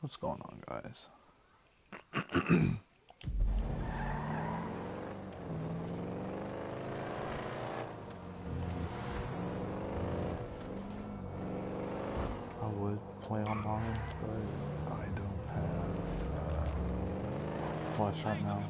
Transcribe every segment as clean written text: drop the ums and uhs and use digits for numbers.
What's going on, guys? I would play online, but I don't have flash right now.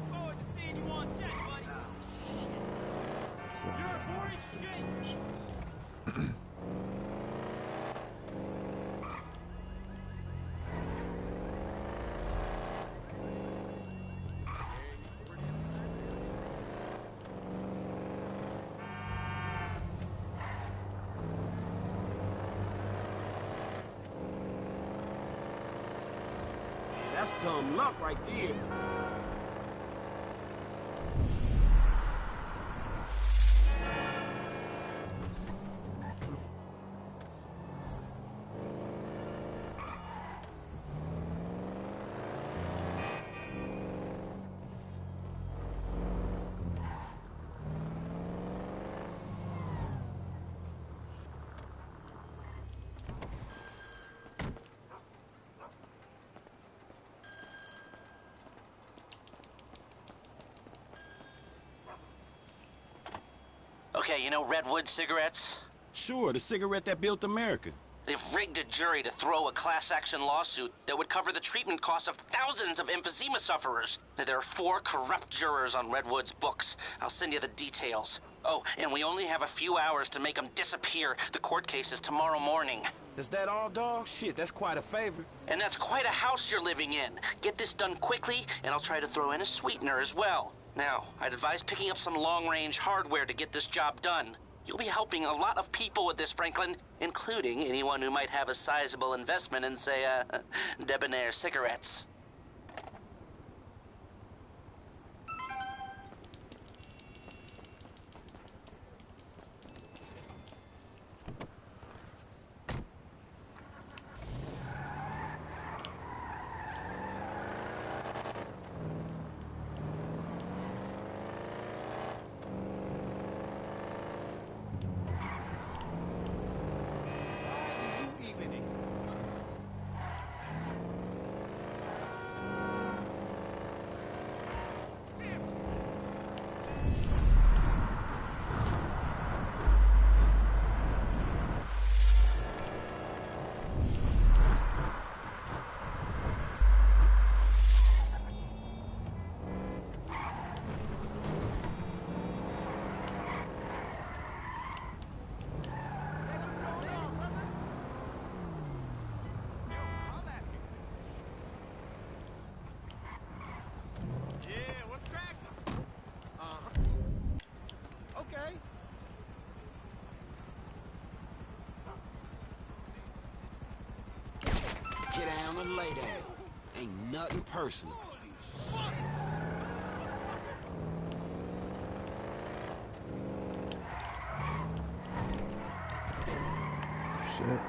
That's dumb luck right there. Okay, you know Redwood cigarettes? Sure, the cigarette that built America. They've rigged a jury to throw a class-action lawsuit that would cover the treatment costs of thousands of emphysema sufferers. There are 4 corrupt jurors on Redwood's books. I'll send you the details. Oh, and we only have a few hours to make them disappear. The court case is tomorrow morning. Is that all, dog? Shit, that's quite a favor. And that's quite a house you're living in. Get this done quickly, and I'll try to throw in a sweetener as well. Now, I'd advise picking up some long-range hardware to get this job done. You'll be helping a lot of people with this, Franklin, including anyone who might have a sizable investment in, say, debonair cigarettes. Get down and lay down. Ain't nothing personal. Shit.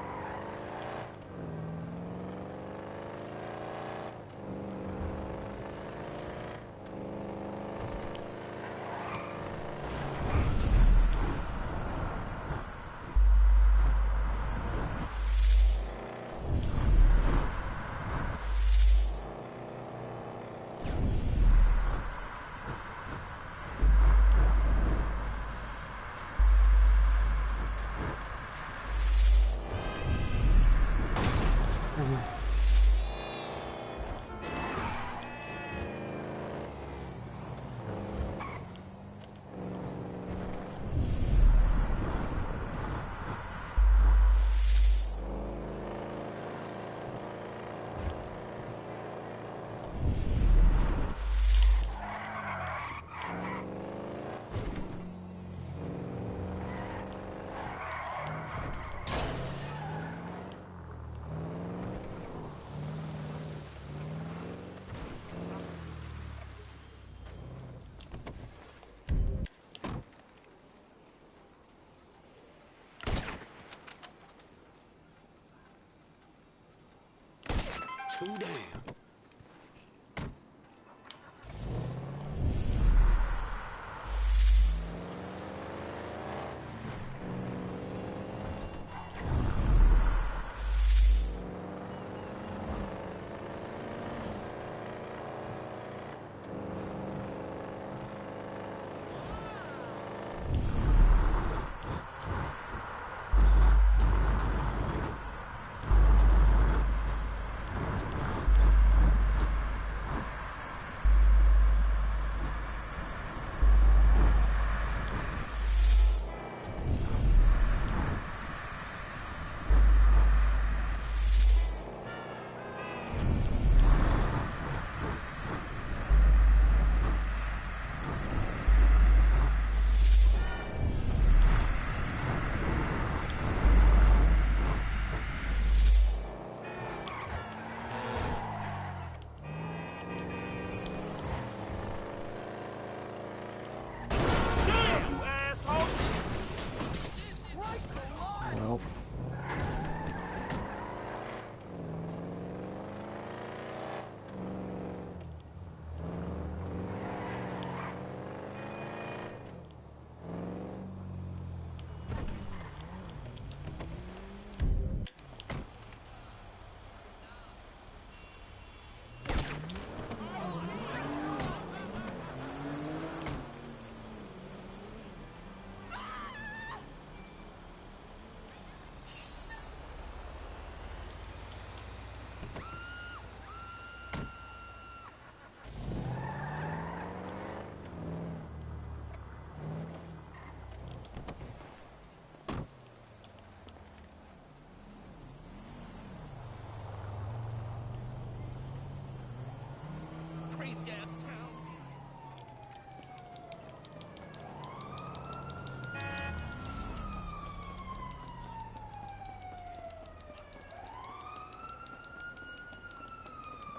Too damn.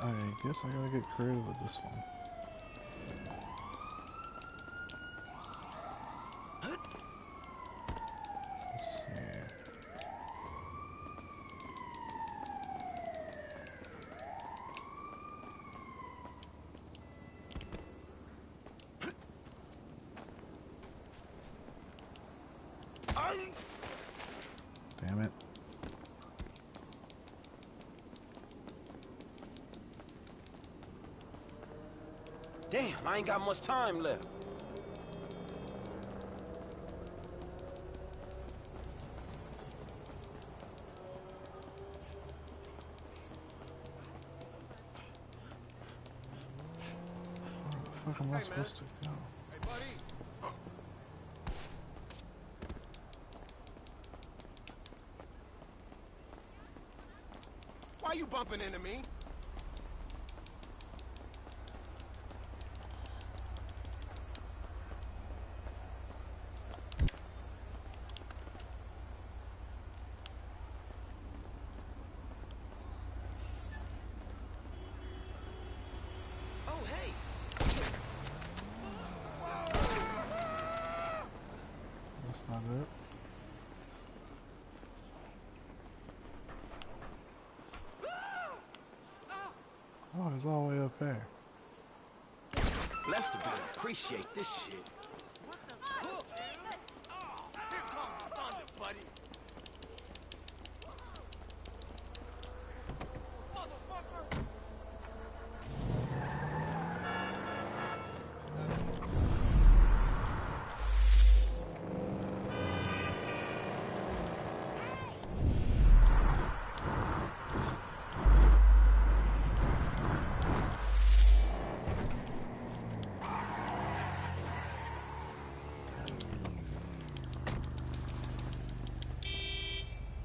I guess I gotta get creative with this one. Damn it. Damn, I ain't got much time left. Where the fuck am I supposed to go? Hey, buddy. Why you bumping into me? Oh, hey. That's not it. Oh, it's all the way up there. Lester better appreciate this shit. What the fuck? Jesus! Oh, here comes the thunder, buddy. Motherfucker!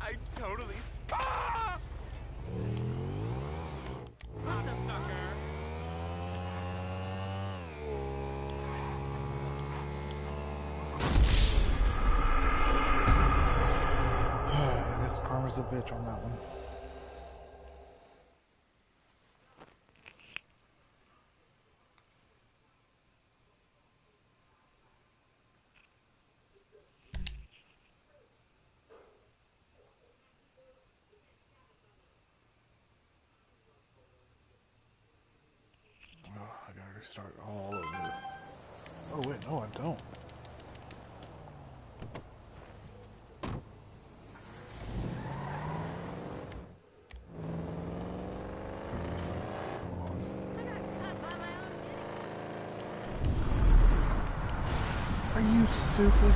I totally. Ah! Motherfucker! I guess karma's a bitch on that one. Oh, I gotta restart all over. Oh wait, no I don't. Are you stupid?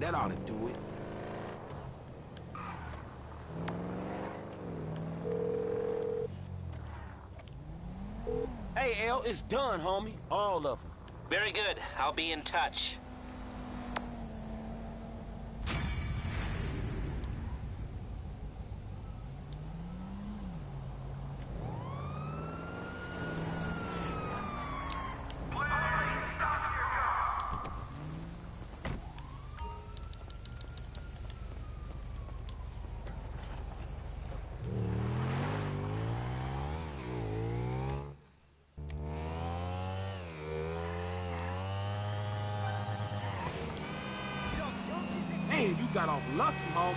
that ought to do it. Hey, L, it's done, homie. All of them. Very good. I'll be in touch. Man, you got off lucky, homie.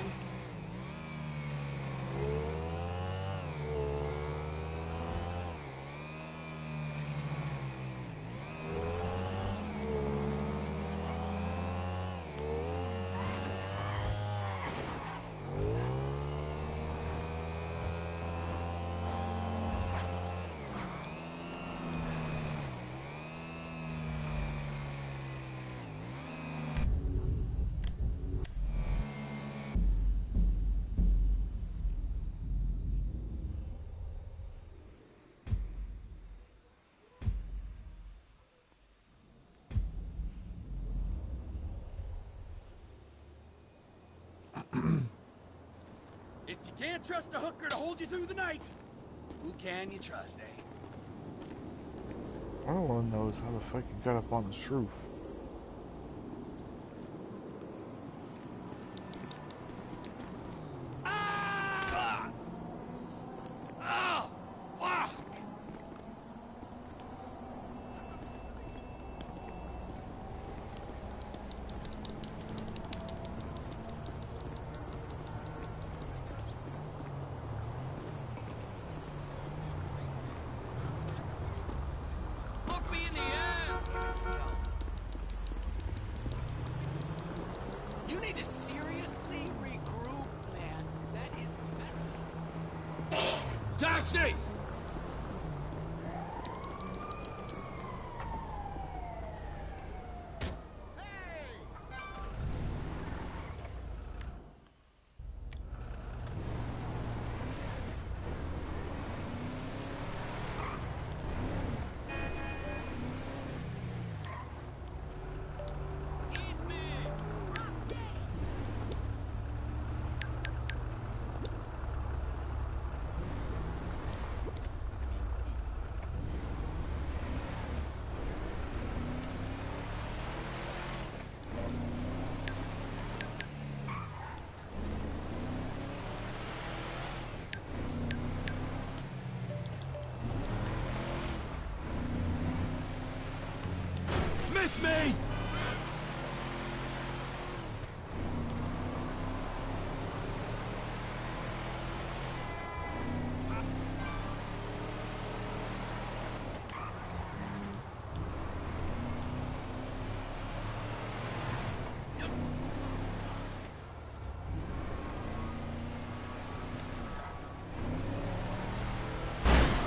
If you can't trust a hooker to hold you through the night, who can you trust, eh? All I want to know is how the fuck you got up on this roof. Ah! Oh, fuck! Look me in the eye! You need to seriously regroup, man. That is messy. Taxi! Miss me!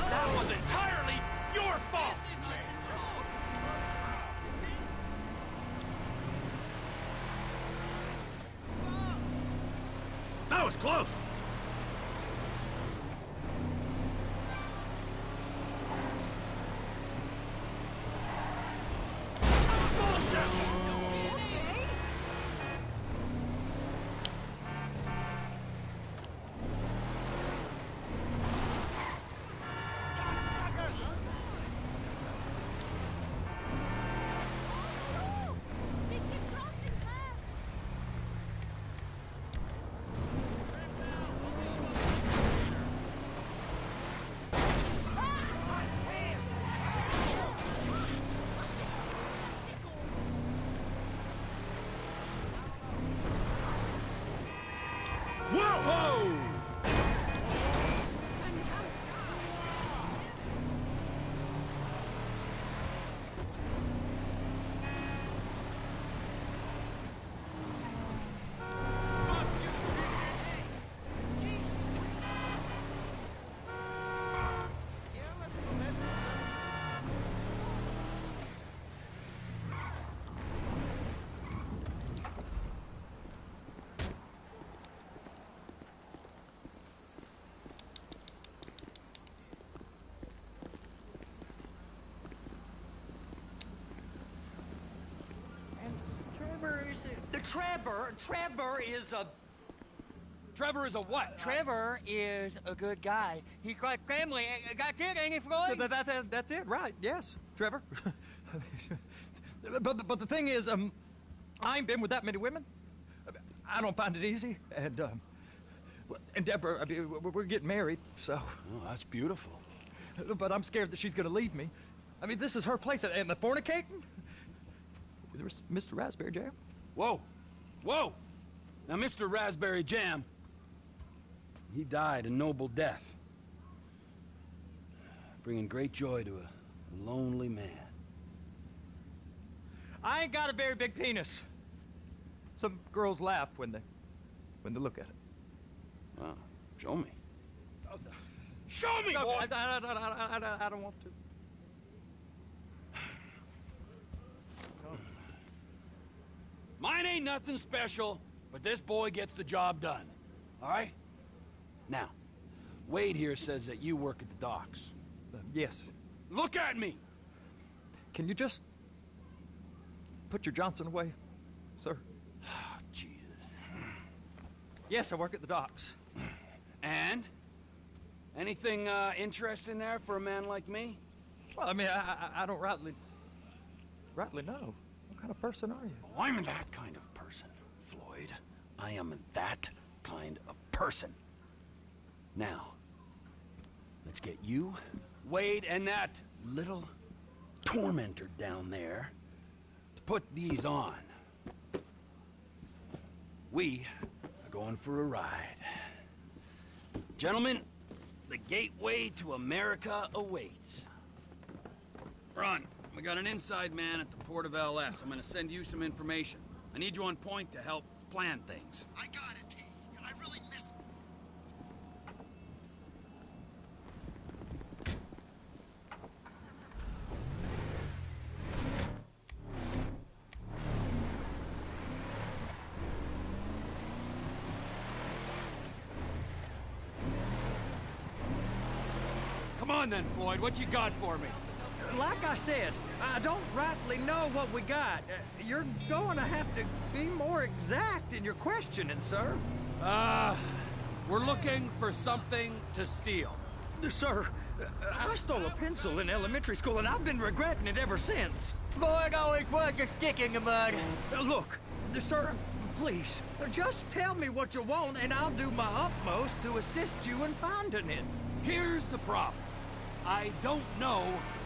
That was entirely your fault! That was close! Whoa! Trevor is a... Trevor is a what? Trevor is a good guy. He's like family. That's it, ain't it, Floyd? That's it, right? Yes, Trevor. but the thing is, I ain't been with that many women. I don't find it easy, and Deborah, I mean, we're getting married, so. Oh, that's beautiful. But I'm scared that she's gonna leave me. I mean, this is her place, and the fornicating. There's Mr. Raspberry Jam. Whoa, whoa! Now, Mr. Raspberry Jam, he died a noble death, bringing great joy to a lonely man. I ain't got a very big penis. Some girls laugh when they look at it. Wow, show me. Show me, No, boy! I don't want to. Mine ain't nothing special, but this boy gets the job done. All right? Now, Wade here says that you work at the docks. Yes. Look at me! Can you just put your Johnson away, sir? Oh, Jesus. Yes, I work at the docks. And? Anything interesting there for a man like me? Well, I mean, I don't rightly know. What kind of person are you? Oh, I'm that kind of person, Floyd. I am that kind of person. Now, let's get you, Wade, and that little tormentor down there to put these on. We are going for a ride. Gentlemen, the gateway to America awaits. Ron, we got an inside man at the port of LS. I'm gonna send you some information. I need you on point to help plan things. I got it, T. I really miss... Come on then, Floyd, what you got for me? Like I said, I don't rightly know what we got. You're going to have to be more exact in your questioning, sir. We're looking for something to steal. Sir, I stole a pencil in elementary school, and I've been regretting it ever since. Floyd always was a stick in the mud. Look, sir, please, just tell me what you want, and I'll do my utmost to assist you in finding it. Here's the problem. I don't know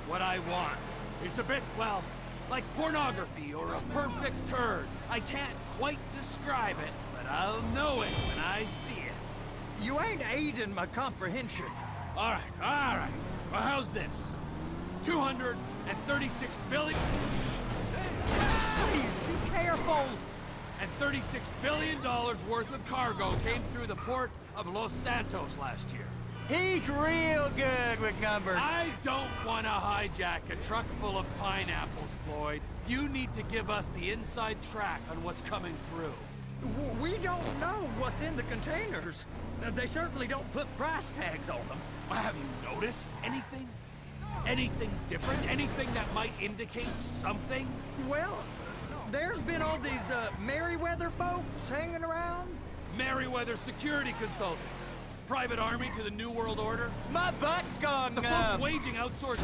what I want. It's a bit, well, like pornography or a perfect turd. I can't quite describe it, but I'll know it when I see it. You ain't aiding my comprehension. All right. Well, how's this? 236 billion... Please, be careful! And $36 billion worth of cargo came through the port of Los Santos last year. He's real good with numbers. I don't want to hijack a truck full of pineapples, Floyd. You need to give us the inside track on what's coming through. We don't know what's in the containers. They certainly don't put price tags on them. Have you noticed anything? Anything different? Anything that might indicate something? Well, there's been all these Merryweather folks hanging around. Merryweather Security Consulting. Private army to the New World Order. My butt's gone The folks waging outsourced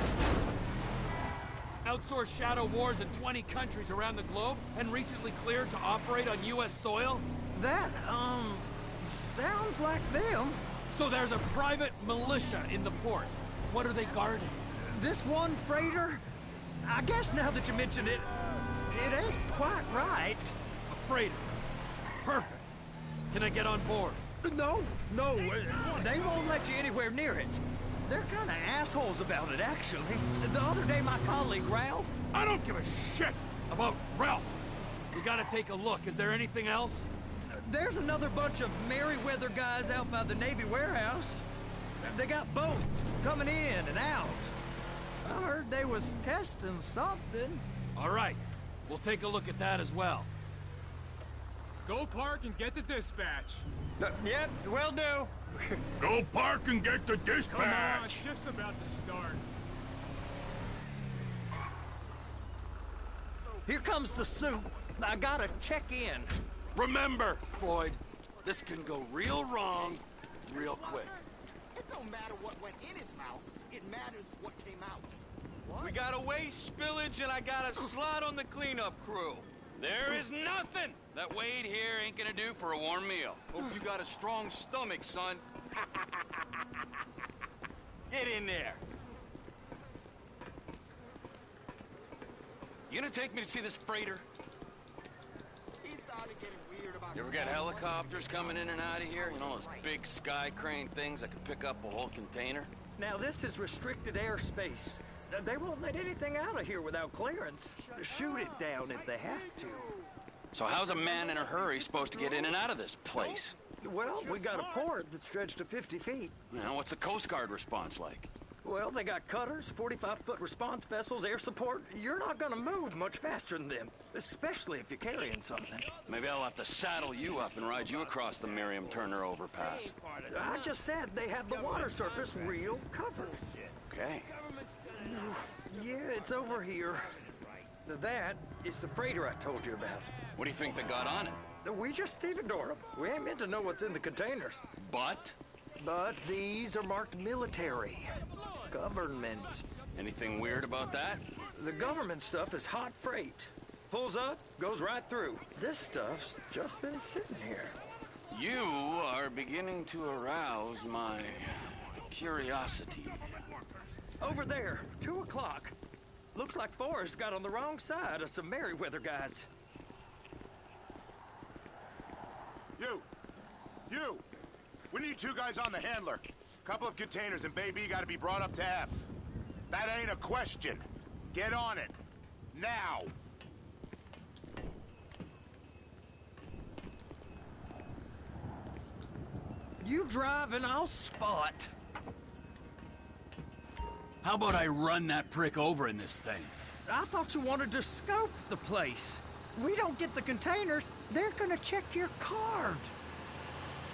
shadow wars in 20 countries around the globe and recently cleared to operate on U.S. soil? That, sounds like them. So there's a private militia in the port. What are they guarding? This one freighter? I guess now that you mention it, it ain't quite right. A freighter. Perfect. Can I get on board? No, they won't let you anywhere near it. They're kind of assholes about it, actually. The other day, my colleague, Ralph... I don't give a shit about Ralph. We gotta take a look. Is there anything else? There's another bunch of Merryweather guys out by the Navy warehouse. They got boats coming in and out. I heard they was testing something. All right. We'll take a look at that as well. Go park and get the dispatch. Yep, will do. Go park and get the Come on, dispatch! it's just about to start. Here comes the soup. I gotta check in. Remember, Floyd, this can go real wrong real quick. It don't matter what went in his mouth. It matters what came out. We got a waste spillage and I got a slot on the cleanup crew. There is nothing that Wade here ain't gonna do for a warm meal. Hope you got a strong stomach, son. Get in there. You gonna take me to see this freighter? He started getting weird about... You ever got helicopters coming in and out of here? You know, those big sky crane things that could pick up a whole container? Now, this is restricted airspace. They won't let anything out of here without clearance. Shoot it down if they have to. So how's a man in a hurry supposed to get in and out of this place? Well, we got a port that's stretched to 50 feet. You know, what's the Coast Guard response like? Well, they got cutters, 45-foot response vessels, air support. You're not gonna move much faster than them, especially if you're carrying something. Maybe I'll have to saddle you up and ride you across the Miriam Turner overpass. I just said they have the water surface real covered. Okay. Yeah, it's over here. That is the freighter I told you about. What do you think they got on it? We just stevedore them. We ain't meant to know what's in the containers. But? But these are marked military. Government. Anything weird about that? The government stuff is hot freight. Pulls up, goes right through. This stuff's just been sitting here. You are beginning to arouse my curiosity. Over there, 2 o'clock. Looks like Forrest got on the wrong side of some Merryweather guys. You! We need 2 guys on the handler. Couple of containers and Baby gotta be brought up to F. That ain't a question. Get on it. Now! You drive and I'll spot. How about I run that prick over in this thing? I thought you wanted to scope the place. We don't get the containers, they're gonna check your card.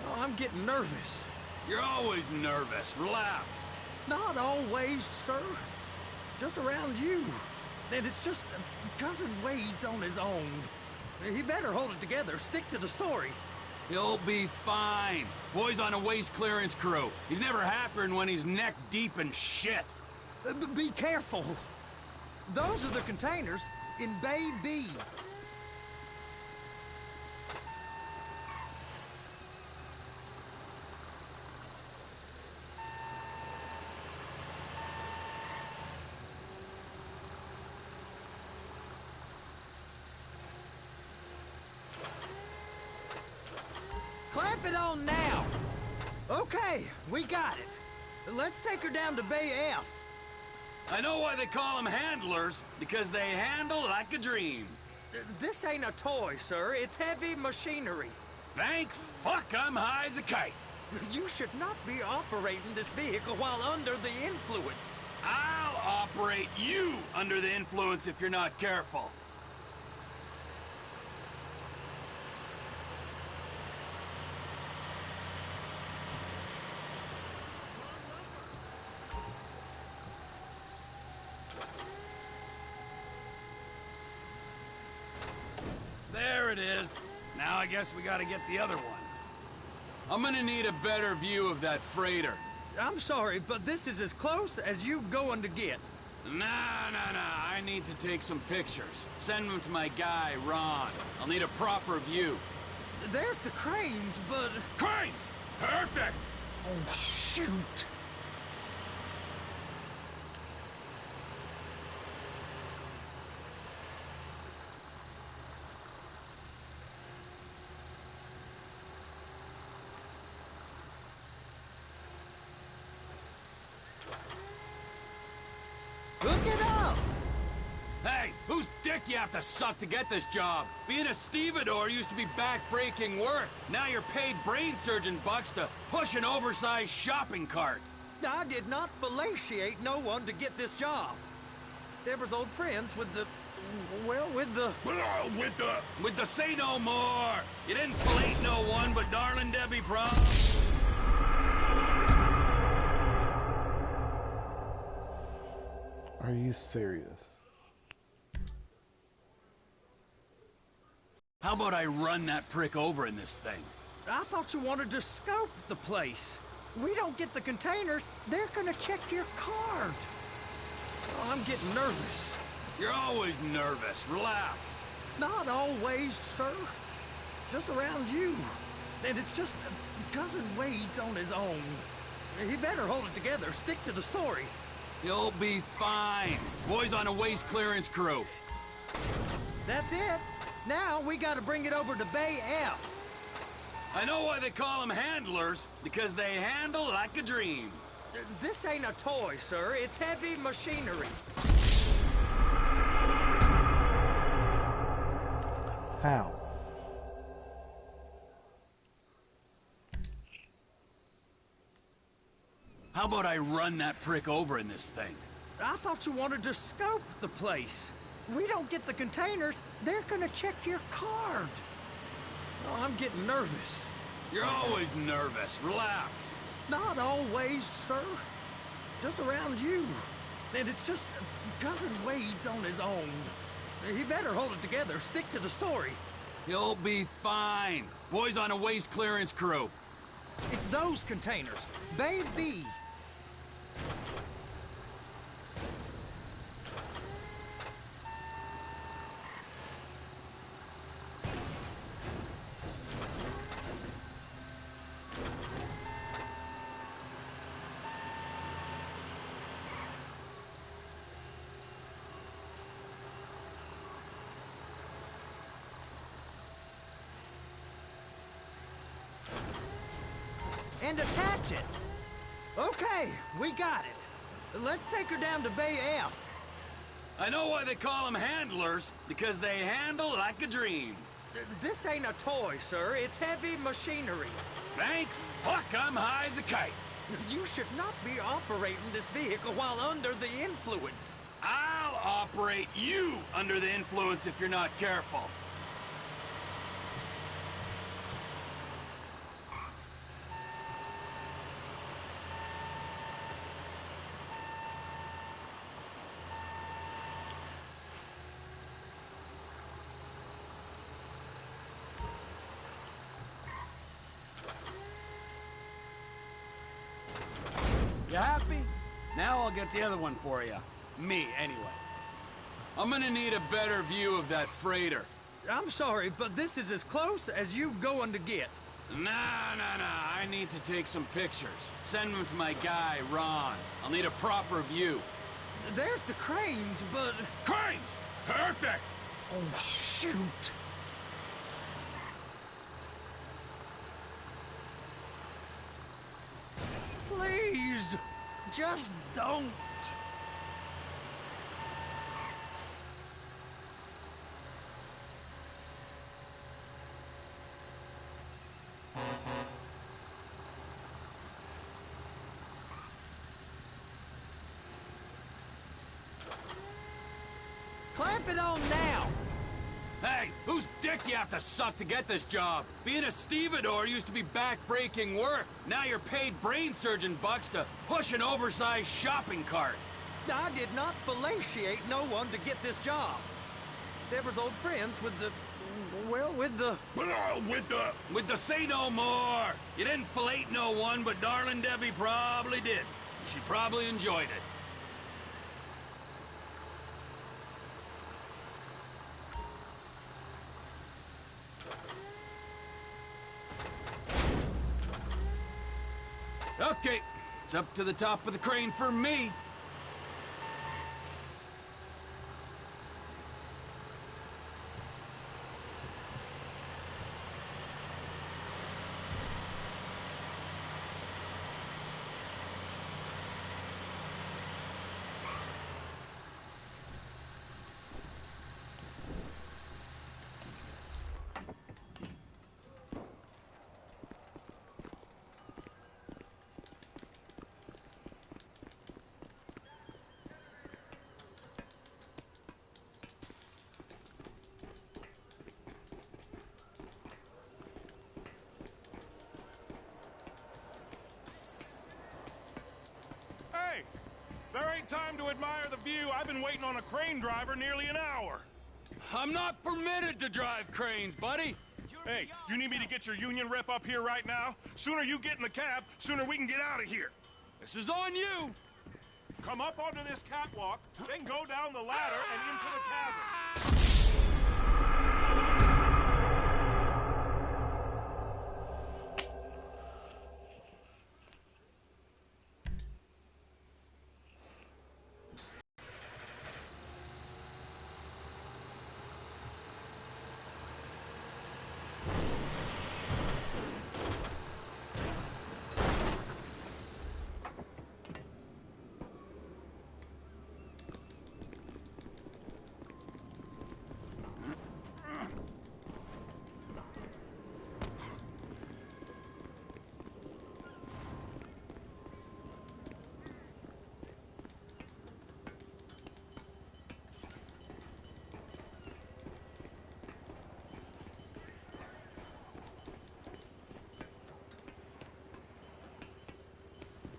Oh, I'm getting nervous. You're always nervous. Relax. Not always, sir. Just around you. And it's just Cousin Wade's on his own. He better hold it together, stick to the story. He'll be fine. Boy's on a waste clearance crew. He's never happier than when he's neck deep in shit. Be careful. Those are the containers in Bay B. Clamp it on now. Okay, we got it. Let's take her down to Bay F. I know why they call them handlers, because they handle like a dream. This ain't a toy, sir. It's heavy machinery. Thank fuck I'm high as a kite. You should not be operating this vehicle while under the influence. I'll operate you under the influence if you're not careful. There it is. Now I guess we gotta get the other one. I'm gonna need a better view of that freighter. I'm sorry, but this is as close as you going to get. Nah. I need to take some pictures. Send them to my guy, Ron. I'll need a proper view. There's the cranes, but... Cranes! Perfect! Oh, shoot! Look it up! Hey, whose dick you have to suck to get this job? Being a stevedore used to be back-breaking work. Now you're paid brain surgeon bucks to push an oversized shopping cart. I did not fellatiate no one to get this job. Deborah's old friends with the... well, with the... With the say no more. You didn't fillet no one but darling Debbie Prom. Are you serious? How about I run that prick over in this thing? I thought you wanted to scope the place. We don't get the containers, they're gonna check your card. Oh, I'm getting nervous. You're always nervous. Relax. Not always, sir. Just around you. And it's just Cousin Wade's on his own. He better hold it together, stick to the story. You'll be fine. Boys on a waste clearance crew. That's it. Now we gotta bring it over to Bay F. I know why they call them handlers, because they handle like a dream. This ain't a toy, sir. It's heavy machinery. How? How about I run that prick over in this thing? I thought you wanted to scope the place. We don't get the containers, they're gonna check your card. Oh, I'm getting nervous. You're always nervous. Relax. Not always, sir. Just around you. And it's just Cousin Wade's on his own. He better hold it together, stick to the story. You'll be fine. Boys on a waste clearance crew. It's those containers. Bay B. And attach it. Okay, we got it. Let's take her down to Bay F. I know why they call them handlers, because they handle like a dream. This ain't a toy, sir. It's heavy machinery. Thank fuck I'm high as a kite. You should not be operating this vehicle while under the influence. I'll operate you under the influence if you're not careful. You happy? Now I'll get the other one for you. Me, anyway. I'm gonna need a better view of that freighter. I'm sorry, but this is as close as you going to get. Nah. I need to take some pictures. Send them to my guy, Ron. I'll need a proper view. There's the cranes, but... Cranes! Perfect! Oh, shoot! Please, just don't. Clamp it on now. Hey, whose dick you have to suck to get this job? Being a stevedore used to be back-breaking work. Now you're paid brain surgeon bucks to push an oversized shopping cart. I did not fellatiate no one to get this job. Deborah's old friends with the... well, with the... With the say no more. You didn't fillet no one, but darling Debbie probably did. She probably enjoyed it. Okay, it's up to the top of the crane for me. There ain't time to admire the view. I've been waiting on a crane driver nearly an hour. I'm not permitted to drive cranes, buddy. Hey, you need me to get your union rep up here right now? Sooner you get in the cab, sooner we can get out of here. This is on you. Come up onto this catwalk, then go down the ladder and into the cabin.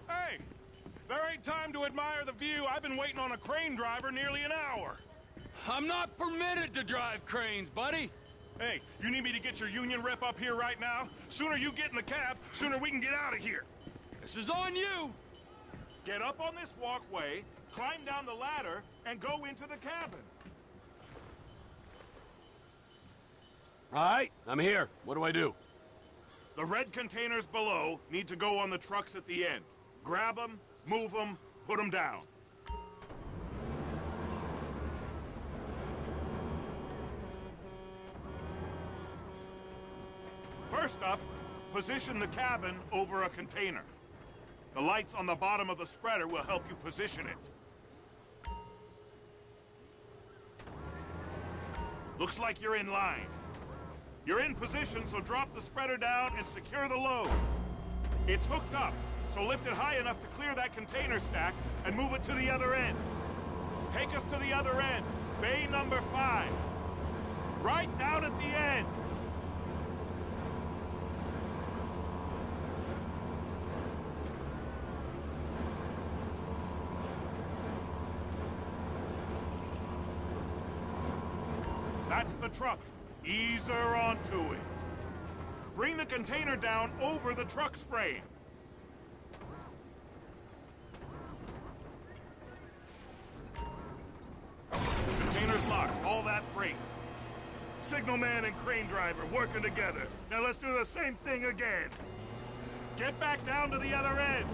Hey, there ain't time to admire the view. I've been waiting on a crane driver nearly an hour. I'm not permitted to drive cranes, buddy. Hey, you need me to get your union rep up here right now? Sooner you get in the cab, sooner we can get out of here. This is on you. Get up on this walkway, climb down the ladder, and go into the cabin. All right, I'm here. What do I do? The red containers below need to go on the trucks at the end. Grab them, move them, put them down. First up, position the cabin over a container. The lights on the bottom of the spreader will help you position it. Looks like you're in line. You're in position, so drop the spreader down and secure the load. It's hooked up, so lift it high enough to clear that container stack and move it to the other end. Take us to the other end, bay number 5. Right down at the end. That's the truck. Ease her onto it. Bring the container down over the truck's frame. Container's locked, all that freight. Signalman and crane driver working together. Now let's do the same thing again. Get back down to the other end.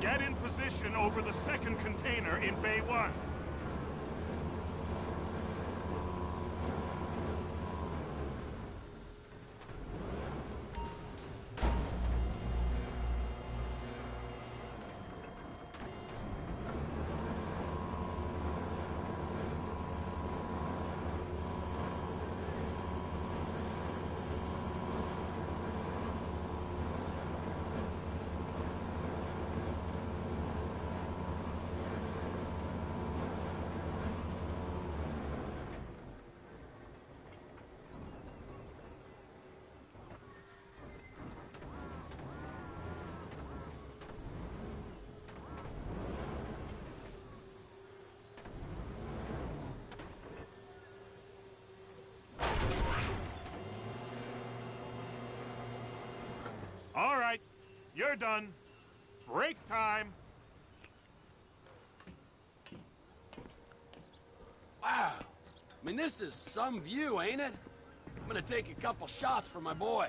Get in position over the second container in Bay 1. All right, you're done. Break time. Wow. I mean, this is some view, ain't it? I'm gonna take a couple shots for my boy.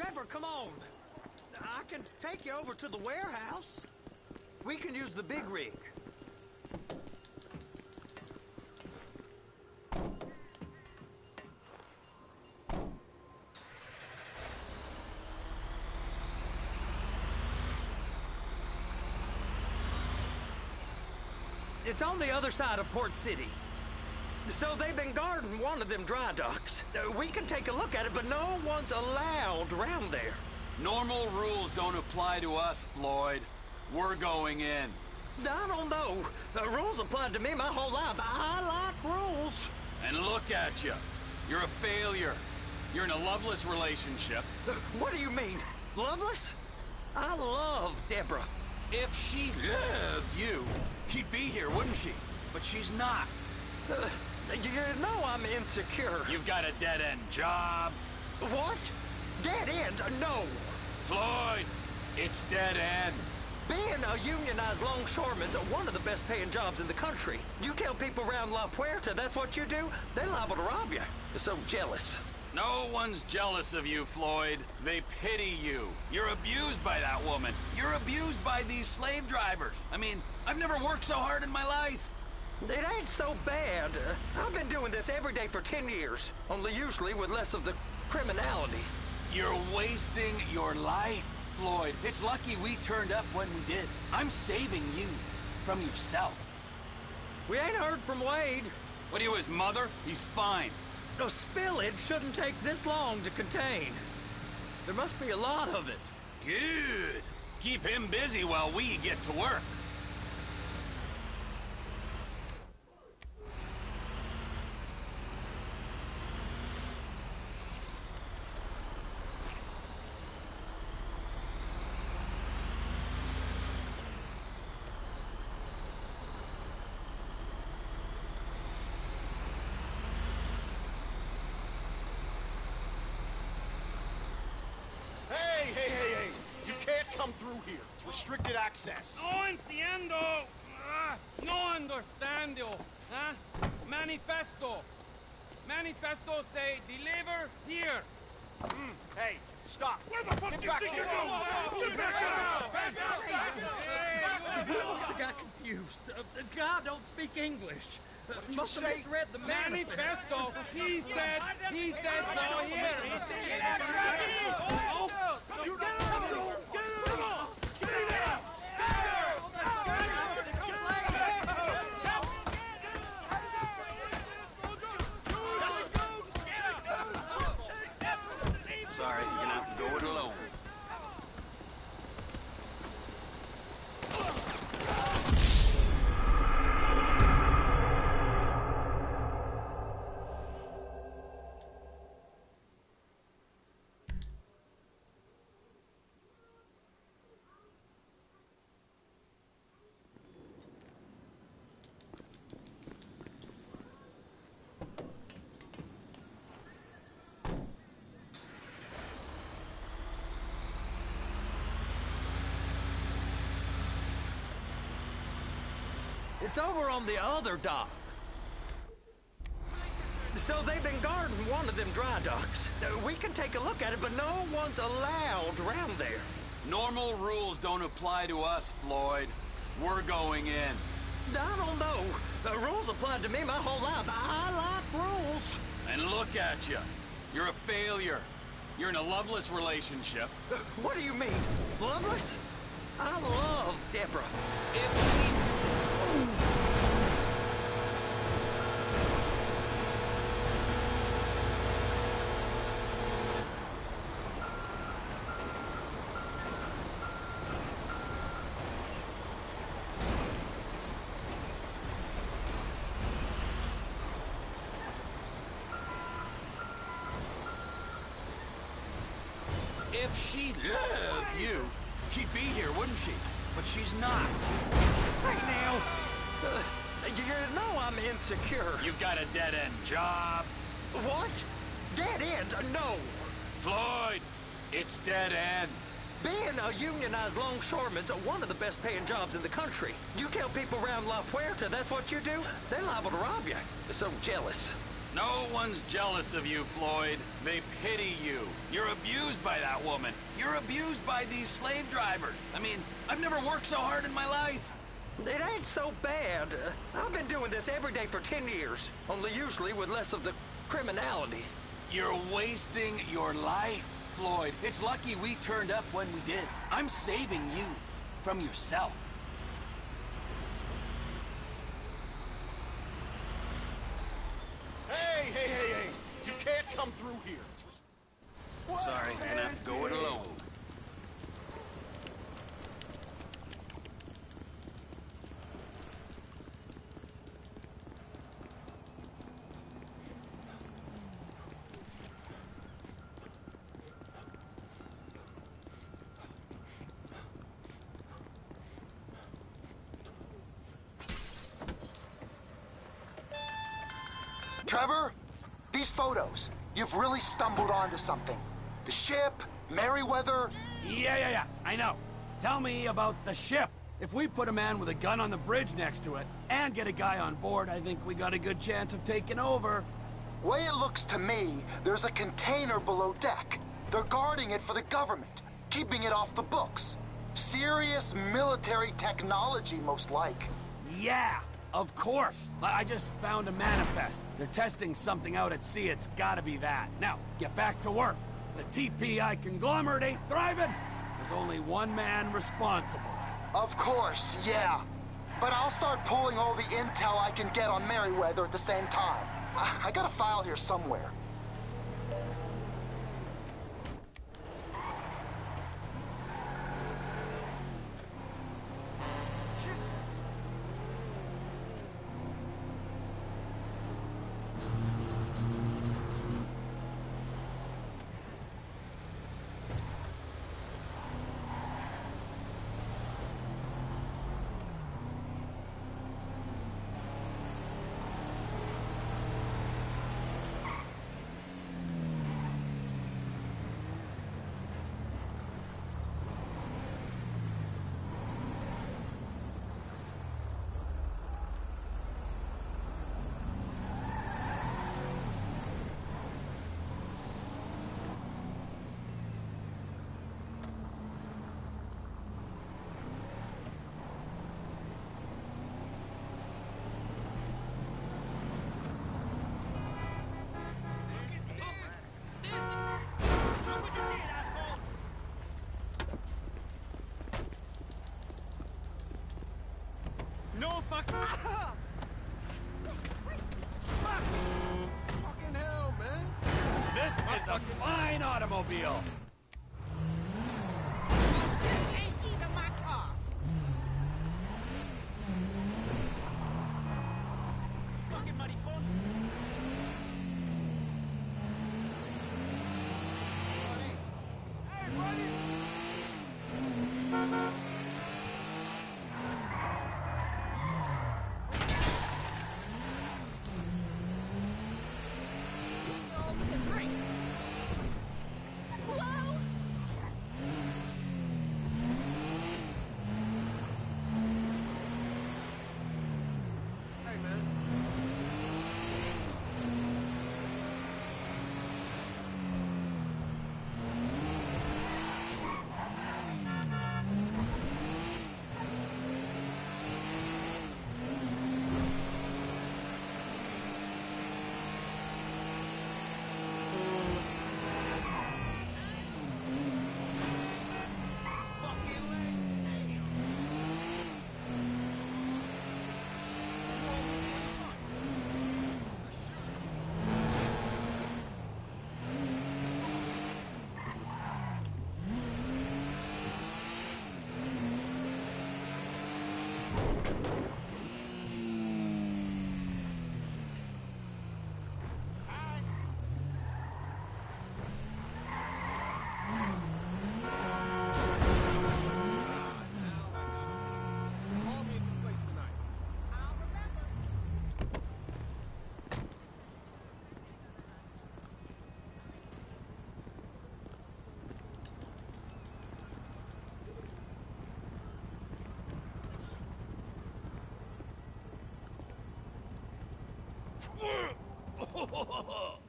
Trevor, come on. I can take you over to the warehouse. We can use the big rig. It's on the other side of Port City. So they've been guarding one of them dry docks. We can take a look at it, but no one's allowed around there. Normal rules don't apply to us, Floyd. We're going in. I don't know. The rules applied to me my whole life. I like rules. And look at you. You're a failure. You're in a loveless relationship. What do you mean? Loveless? I love Deborah. If she loved you, she'd be here, wouldn't she? But she's not. You know I'm insecure. You've got a dead-end job. What? Dead end? No. Floyd, it's dead end. Being a unionized longshoreman's one of the best paying jobs in the country. You tell people around La Puerta that's what you do, they're liable to rob you. They're so jealous. No one's jealous of you, Floyd. They pity you. You're abused by that woman. You're abused by these slave drivers. I mean, I've never worked so hard in my life. It ain't so bad. I've been doing this every day for 10 years, only usually with less of the criminality. You're wasting your life, Floyd. It's lucky we turned up when we did. I'm saving you from yourself. We ain't heard from Wade. What are you, his mother? He's fine. A spillage shouldn't take this long to contain. There must be a lot of it. Good. Keep him busy while we get to work. Hey! You can't come through here. It's restricted access. No entiendo. No understando. Huh? Manifesto. Manifesto say deliver here. Hey, stop. Where the fuck Get do you back think here. you're going? Get back out! I must have got confused. God don't speak English. Must have misread the Manifesto. He said go here. Get out of You get out! Get out! Get out! Sorry, you're gonna have to go it alone. It's over on the other dock. So they've been guarding one of them dry docks. We can take a look at it, but no one's allowed around there. Normal rules don't apply to us, Floyd. We're going in. I don't know. The rules applied to me my whole life. I like rules. And look at you. You're a failure. You're in a loveless relationship. What do you mean? Loveless? I love Deborah. If she... If she loved you, she'd be here, wouldn't she? But she's not. Hey, now. You know I'm insecure. You've got a dead-end job. What? Dead end? No. Floyd, it's dead end. Being a unionized longshoreman's one of the best paying jobs in the country. You tell people around La Puerta that's what you do, they're liable to rob you. They're so jealous. No one's jealous of you, Floyd. They pity you. You're abused by that woman. You're abused by these slave drivers. I mean, I've never worked so hard in my life. It ain't so bad. I've been doing this every day for 10 years, only usually with less of the criminality. You're wasting your life, Floyd. It's lucky we turned up when we did. I'm saving you from yourself. Hey! You can't come through here. Sorry, gonna have to go it alone. Trevor, these photos, you've really stumbled onto something. The ship, Merryweather. Yeah, I know. Tell me about the ship. If we put a man with a gun on the bridge next to it and get a guy on board, I think we got a good chance of taking over. Way it looks to me, there's a container below deck. They're guarding it for the government, keeping it off the books. Serious military technology, most like. Yeah, of course. I just found a manifest. They're testing something out at sea. It's gotta be that. Now, get back to work. The TPI conglomerate ain't thriving. There's only one man responsible. Of course, yeah. But I'll start pulling all the intel I can get on Merryweather at the same time. I got a file here somewhere. No fucking... Fucking hell, man. This is a fine automobile. This ain't even my car. Fucking muddy fun. Hey, buddy.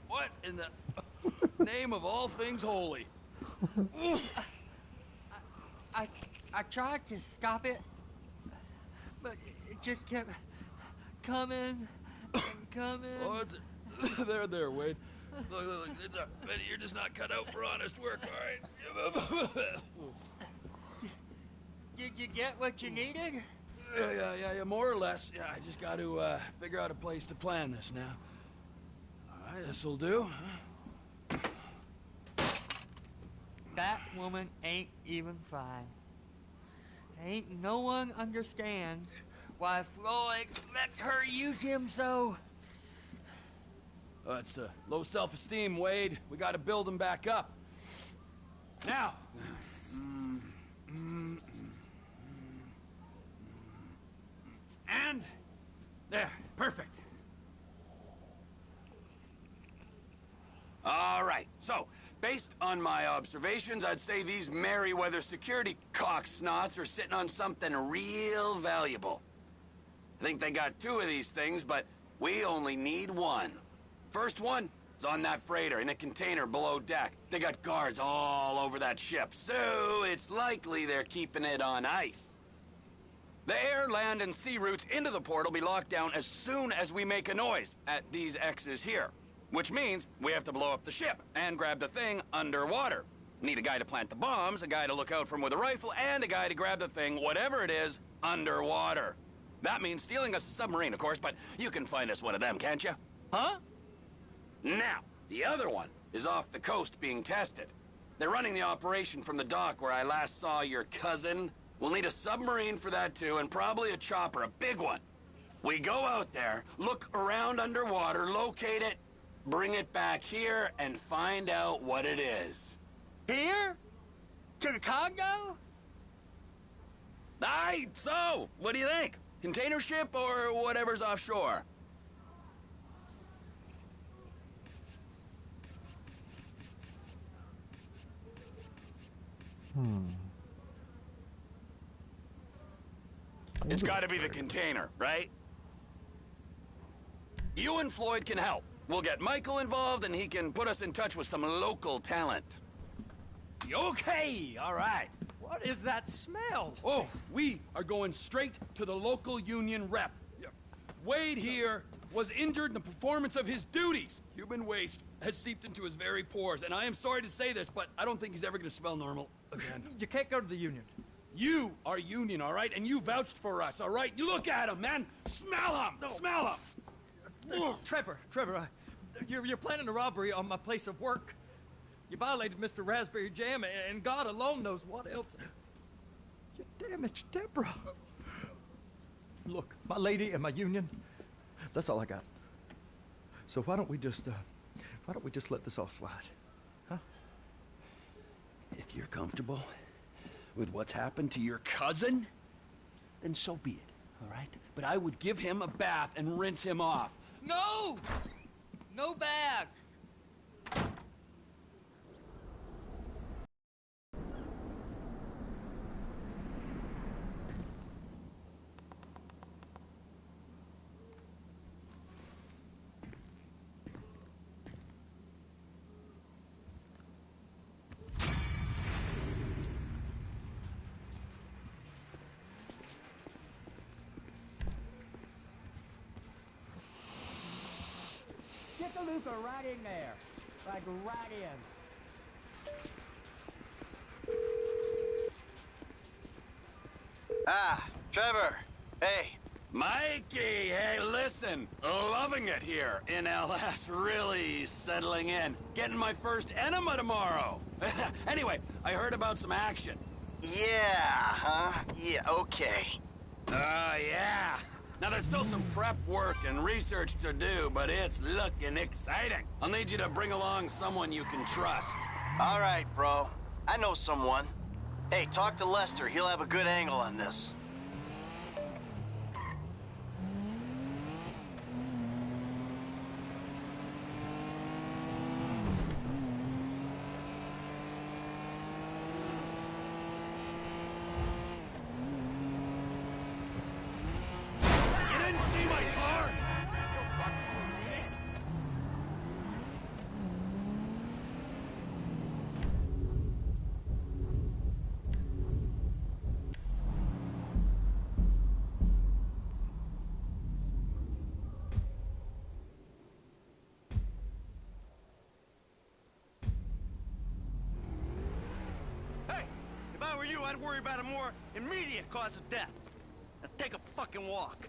What in the name of all things holy? I tried to stop it, but it just kept coming and coming. Oh, it's there, Wade. Look, you're just not cut out for honest work, all right? Did you get what you needed? Yeah, more or less. Yeah, I just got to figure out a place to plan this now. All right, this'll do. That woman ain't even fine. Ain't no one understands why Floyd lets her use him so. Oh, it's low self-esteem, Wade. We got to build him back up. Now. And there, perfect. All right, so based on my observations, I'd say these Merryweather security cocksnots are sitting on something real valuable. I think they got 2 of these things, but we only need 1. First one is on that freighter in a container below deck. They got guards all over that ship, so it's likely they're keeping it on ice. The air, land, and sea routes into the port will be locked down as soon as we make a noise at these X's here. Which means we have to blow up the ship and grab the thing underwater. Need a guy to plant the bombs, a guy to look out for 'em with a rifle, and a guy to grab the thing, whatever it is, underwater. That means stealing us a submarine, of course, but you can find us one of them, can't you? Huh? Now, the other one is off the coast being tested. They're running the operation from the dock where I last saw your cousin. We'll need a submarine for that too, and probably a chopper, a big one. We go out there, look around underwater, locate it, bring it back here, and find out what it is. Here? To the Congo? Aye, so, what do you think? Container ship or whatever's offshore? It's gotta be the container, right? You and Floyd can help. We'll get Michael involved and he can put us in touch with some local talent. Okay, all right. What is that smell? Oh, we are going straight to the local union rep. Wade here was injured in the performance of his duties. Human waste has seeped into his very pores, and I am sorry to say this, but I don't think he's ever gonna smell normal again. You can't go to the union. You are union, all right? And you vouched for us, all right? You look at him, man. Smell him. No. Smell him. Trevor, you're planning a robbery on my place of work. You violated Mr. Raspberry Jam, and God alone knows what else. You damaged Deborah. Look, my lady and my union, that's all I got. So why don't we just let this all slide, huh? If you're comfortable with what's happened to your cousin, then so be it, all right? But I would give him a bath and rinse him off. No! No bath! Get the Luca right in there. Like right in. Ah, Trevor. Hey. Mikey, hey, listen. Loving it here in LS. Really settling in. Getting my first enema tomorrow. Anyway, I heard about some action. Yeah, huh? Yeah, okay. Yeah. Now, there's still some prep work and research to do, but it's looking exciting. I'll need you to bring along someone you can trust. All right, bro. I know someone. Hey, talk to Lester. He'll have a good angle on this. I were you, I'd worry about a more immediate cause of death. Now take a fucking walk.